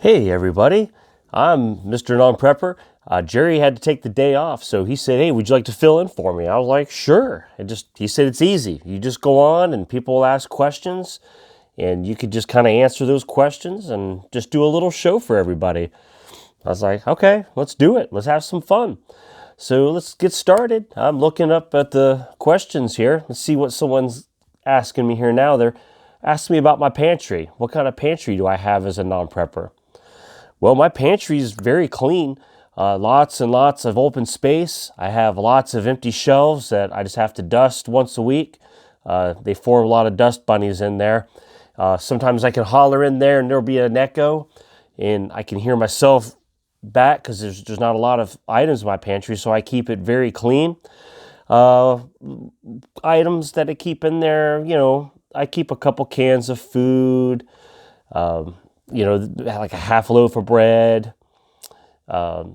Hey everybody, I'm Mr. Non-Prepper. Jerry had to take the day off, so he said, "Hey, would you like to fill in for me?" I was like, "Sure." He said it's easy. You just go on, and people will ask questions, and you could just kind of answer those questions and just do a little show for everybody. I was like, "Okay, let's do it. Let's have some fun." So let's get started. I'm looking up at the questions here. Let's see what someone's asking me here now. They're asking me about my pantry. What kind of pantry do I have as a non-prepper? Well, my pantry is very clean. Lots and lots of open space. I have lots of empty shelves that I just have to dust once a week. They form a lot of dust bunnies in there. Sometimes I can holler in there and there'll be an echo and I can hear myself back because there's not a lot of items in my pantry, so I keep it very clean. Uh, Items that I keep in there, I keep a couple cans of food, um, like a half loaf of bread.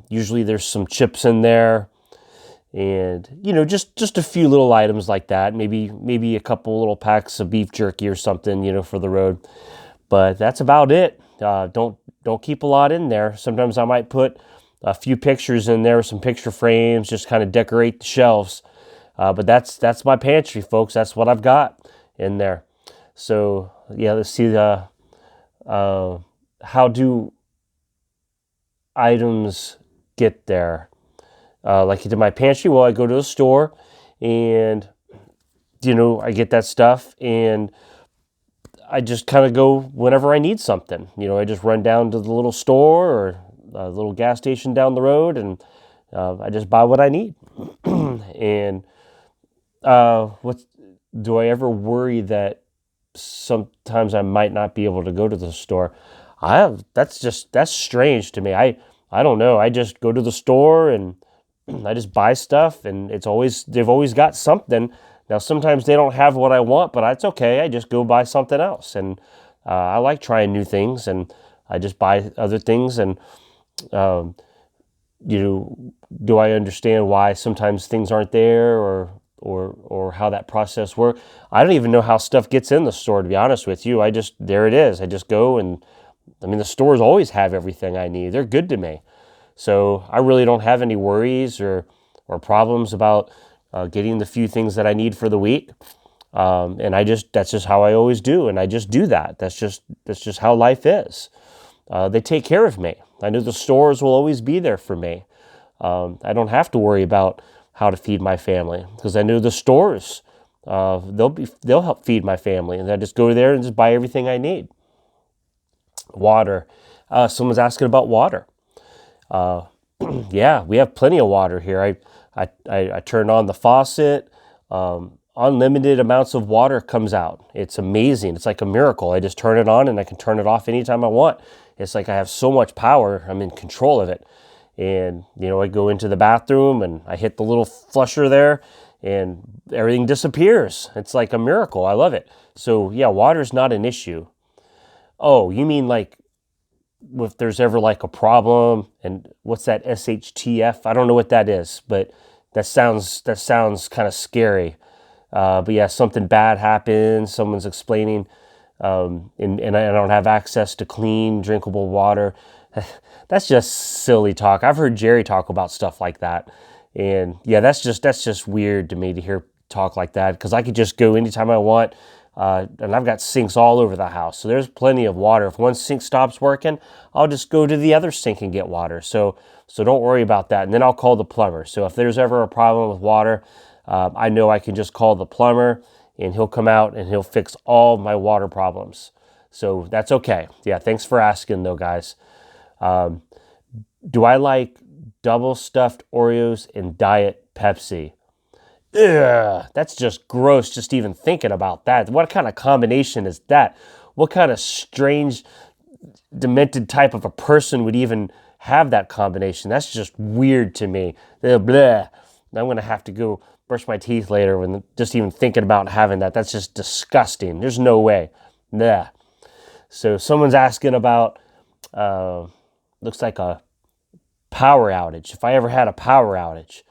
Usually there's some chips in there, and just a few little items like that. Maybe a couple little packs of beef jerky or something, for the road. But that's about it. Don't keep a lot in there. Sometimes I might put a few pictures in there, some picture frames, just kind of decorate the shelves. But that's my pantry, folks. That's what I've got in there. So yeah, let's see how do items get there. Like into my pantry, well, I go to the store and, I get that stuff and I just kind of go whenever I need something. I just run down to the little store or a little gas station down the road and I just buy what I need. And what do I ever worry that sometimes I might not be able to go to the store? That's strange to me. I don't know. I just go to the store and I just buy stuff and they've always got something. Now sometimes they don't have what I want, but it's okay. I just go buy something else. And I like trying new things and I just buy other things. And um, do I understand why sometimes things aren't there or how that process works? I don't even know how stuff gets in the store, to be honest with you. There it is. I just go and the stores always have everything I need. They're good to me. So I really don't have any worries or problems about getting the few things that I need for the week. And that's just how I always do. And I just do that. That's just how life is. They take care of me. I know the stores will always be there for me. I don't have to worry about how to feed my family because I know the stores, they'll help feed my family. And I just go there and just buy everything I need. Water. Someone's asking about water. Uh, yeah, we have plenty of water here. I turn on the faucet. Unlimited amounts of water comes out. It's amazing. It's like a miracle. I just turn it on and I can turn it off anytime I want. It's like I have so much power. I'm in control of it. And, I go into the bathroom and I hit the little flusher there and everything disappears. It's like a miracle. I love it. So yeah, water's not an issue. Oh, you mean like if there's ever like a problem and what's that SHTF? I don't know what that is, but that sounds kind of scary. But yeah, something bad happens. Someone's explaining, and I don't have access to clean, drinkable water. That's just silly talk. I've heard Jerry talk about stuff like that, and yeah, that's just weird to me to hear talk like that because I could just go anytime I want. And I've got sinks all over the house. So there's plenty of water. If one sink stops working, I'll just go to the other sink and get water. So don't worry about that. And then I'll call the plumber. So if there's ever a problem with water, I know I can just call the plumber and he'll come out and he'll fix all my water problems. So that's okay. Yeah, thanks for asking though, guys. Um, do I like double stuffed Oreos and Diet Pepsi? Ugh, that's just gross just even thinking about that. What kind of combination is that? What kind of strange, demented type of a person would even have that combination? That's just weird to me. Ugh, bleh. I'm going to have to go brush my teeth later when just even thinking about having that. That's just disgusting. There's no way. Nah. So someone's asking about, uh, looks like a power outage. If I ever had a power outage.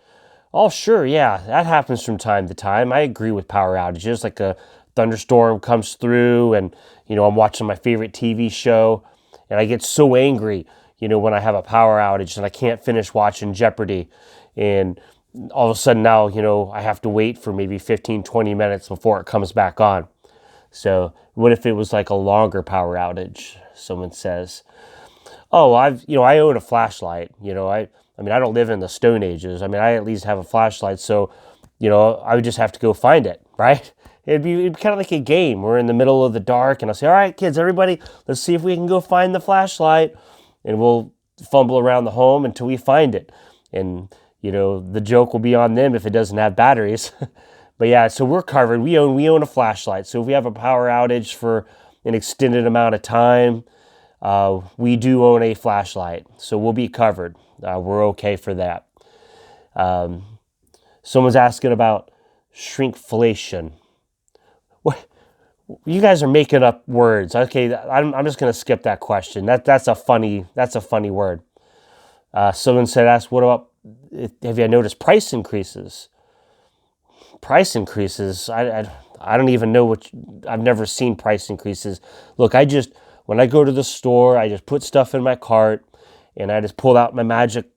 Oh, sure, yeah, that happens from time to time. I agree with power outages, like a thunderstorm comes through and, I'm watching my favorite TV show And I get so angry, when I have a power outage and I can't finish watching Jeopardy. And all of a sudden now, I have to wait for maybe 15, 20 minutes before it comes back on. So what if it was like a longer power outage? Someone says, oh, I own a flashlight. I mean, I don't live in the Stone Ages. I mean, I at least have a flashlight. So, I would just have to go find it, right? It'd be kind of like a game. We're in the middle of the dark and I'll say, all right, kids, everybody, let's see if we can go find the flashlight. And we'll fumble around the home until we find it. And, the joke will be on them if it doesn't have batteries. But yeah, so we're covered. We own a flashlight. So if we have a power outage for an extended amount of time, we do own a flashlight. So we'll be covered. We're okay for that. Someone's asking about shrinkflation. What? You guys are making up words. Okay, I'm just going to skip that question. That's a funny word. Someone asked, what about, have you noticed price increases? Price increases? I don't even know I've never seen price increases. Look, when I go to the store, I just put stuff in my cart and I just pull out my magic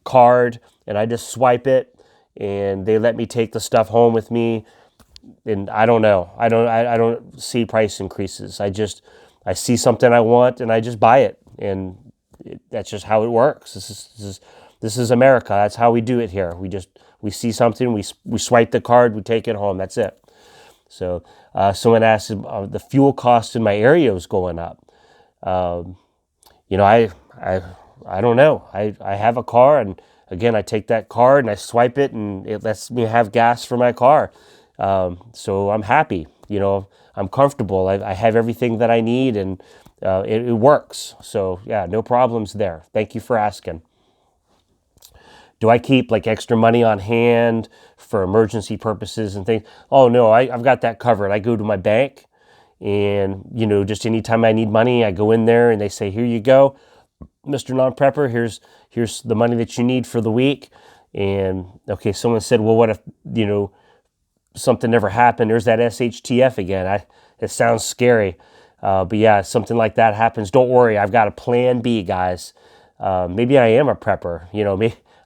card and I just swipe it and they let me take the stuff home with me. And I don't know. I don't see price increases. I see something I want and I just buy it. And that's just how it works. This is America. That's how we do it here. We see something, we swipe the card, we take it home. That's it. So someone asked, the fuel cost in my area is going up. I don't know. I have a car, and again, I take that card and I swipe it, and it lets me have gas for my car. So I'm happy. I'm comfortable. I have everything that I need, and it works. So yeah, no problems there. Thank you for asking. Do I keep like extra money on hand for emergency purposes and things? Oh no, I've got that covered. I go to my bank and, just anytime I need money, I go in there and they say, here you go, Mr. Non-Prepper, here's the money that you need for the week. And okay, someone said, well, what if, something never happened? There's that SHTF again. It sounds scary. But yeah, something like that happens. Don't worry. I've got a plan B, guys. Maybe I am a prepper,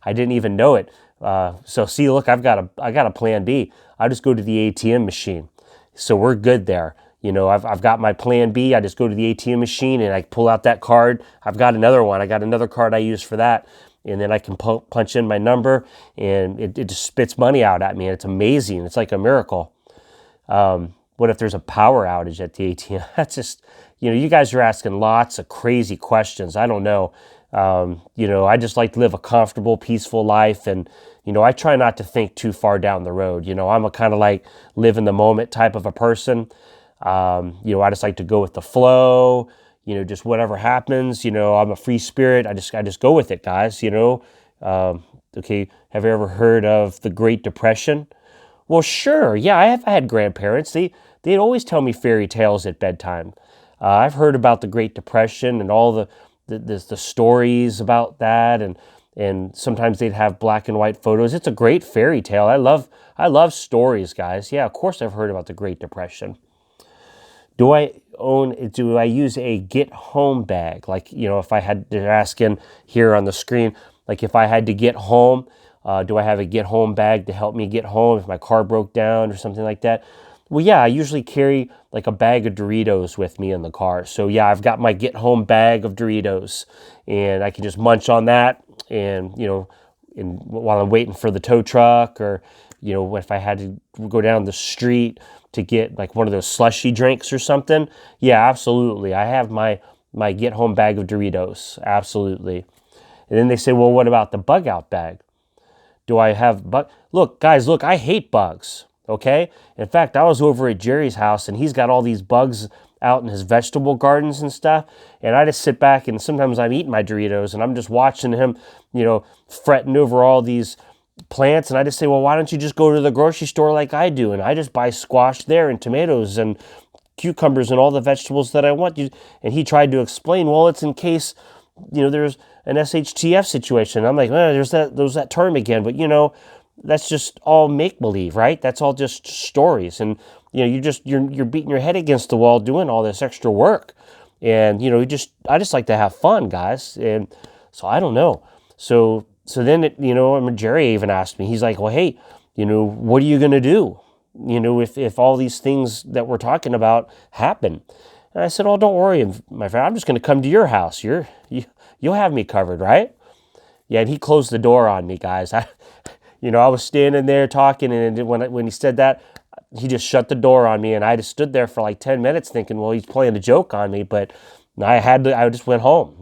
I didn't even know it. So see, look, I've got a plan B. I just go to the ATM machine. So we're good there. I've got my plan B. I just go to the ATM machine and I pull out that card. I've got another one. I got another card I use for that. And then I can punch in my number and it just spits money out at me. And it's amazing. It's like a miracle. What if there's a power outage at the ATM? That's just, you guys are asking lots of crazy questions. I don't know. I just like to live a comfortable, peaceful life. And, I try not to think too far down the road. I'm a kind of like live in the moment type of a person. I just like to go with the flow, just whatever happens, I'm a free spirit. I just go with it, guys, okay. Have you ever heard of the Great Depression? Well, sure. Yeah. I had grandparents. They'd always tell me fairy tales at bedtime. I've heard about the Great Depression and all the stories about that, and sometimes they'd have black and white photos. It's a great fairy tale. I love stories, guys. Yeah, of course I've heard about the Great Depression. Do I use a get home bag? Like, if I had to ask in here on the screen, like if I had to get home, do I have a get home bag to help me get home if my car broke down or something like that? Well, yeah, I usually carry like a bag of Doritos with me in the car. So yeah, I've got my get home bag of Doritos and I can just munch on that and, while I'm waiting for the tow truck, or, if I had to go down the street to get like one of those slushy drinks or something. Yeah, absolutely. I have my get home bag of Doritos. Absolutely. And then they say, well, what about the bug out bag? Do I have Look, guys, I hate bugs. Okay. In fact, I was over at Jerry's house and he's got all these bugs out in his vegetable gardens and stuff. And I just sit back and sometimes I'm eating my Doritos and I'm just watching him, fretting over all these plants. And I just say, well, why don't you just go to the grocery store like I do? And I just buy squash there and tomatoes and cucumbers and all the vegetables that I want. And he tried to explain, well, it's in case, there's an SHTF situation. I'm like, there's that term again. But, that's just all make-believe, right? That's all just stories. And, you're beating your head against the wall doing all this extra work. And, I just like to have fun, guys. And so I don't know. So then, I mean, Jerry even asked me, he's like, well, hey, what are you going to do? If all these things that we're talking about happen. And I said, oh, don't worry, my friend, I'm just going to come to your house. You'll have me covered, right? Yeah, and he closed the door on me, guys. I was standing there talking, and when he said that, he just shut the door on me, and I just stood there for like 10 minutes thinking, well, he's playing a joke on me, but I just went home.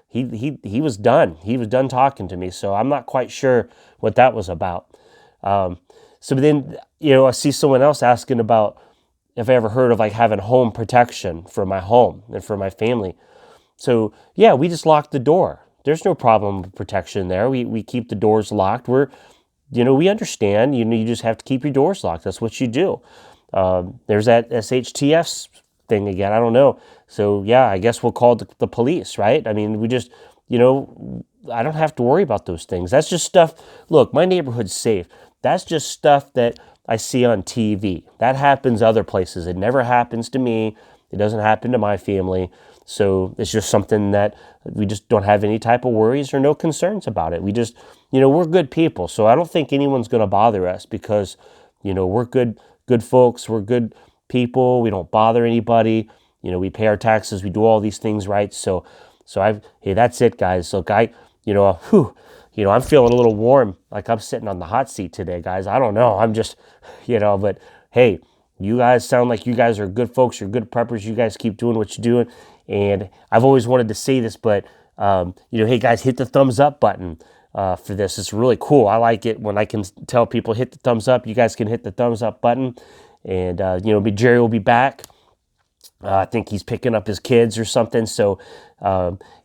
He was done. He was done talking to me, so I'm not quite sure what that was about. So then, I see someone else asking about if I ever heard of like having home protection for my home and for my family. So yeah, we just locked the door. There's no problem with protection there. We keep the doors locked. We understand. You just have to keep your doors locked. That's what you do. There's that SHTF thing again. I don't know. So yeah, I guess we'll call the police, right? I mean, we just, I don't have to worry about those things. That's just stuff. Look, my neighborhood's safe. That's just stuff that I see on TV. That happens other places. It never happens to me. It doesn't happen to my family. So it's just something that we just don't have any type of worries or no concerns about it. We just, we're good people. So I don't think anyone's going to bother us because, we're good folks. We're good people. We don't bother anybody. We pay our taxes. We do all these things right. So hey, that's it, guys. Look, I'm feeling a little warm, like I'm sitting on the hot seat today, guys. I don't know. I'm just, but hey, you guys sound like you guys are good folks. You're good preppers. You guys keep doing what you're doing. And I've always wanted to say this, but, hey, guys, hit the thumbs up button for this. It's really cool. I like it when I can tell people hit the thumbs up. You guys can hit the thumbs up button. And, Jerry will be back. I think he's picking up his kids or something. So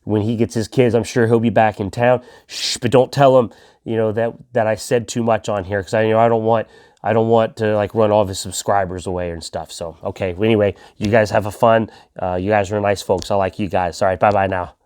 when he gets his kids, I'm sure he'll be back in town. Shh, but don't tell him, that I said too much on here because I don't want to like run all of his subscribers away and stuff. So okay. Well, anyway, you guys have a fun. You guys are nice folks. I like you guys. All right. Bye bye now.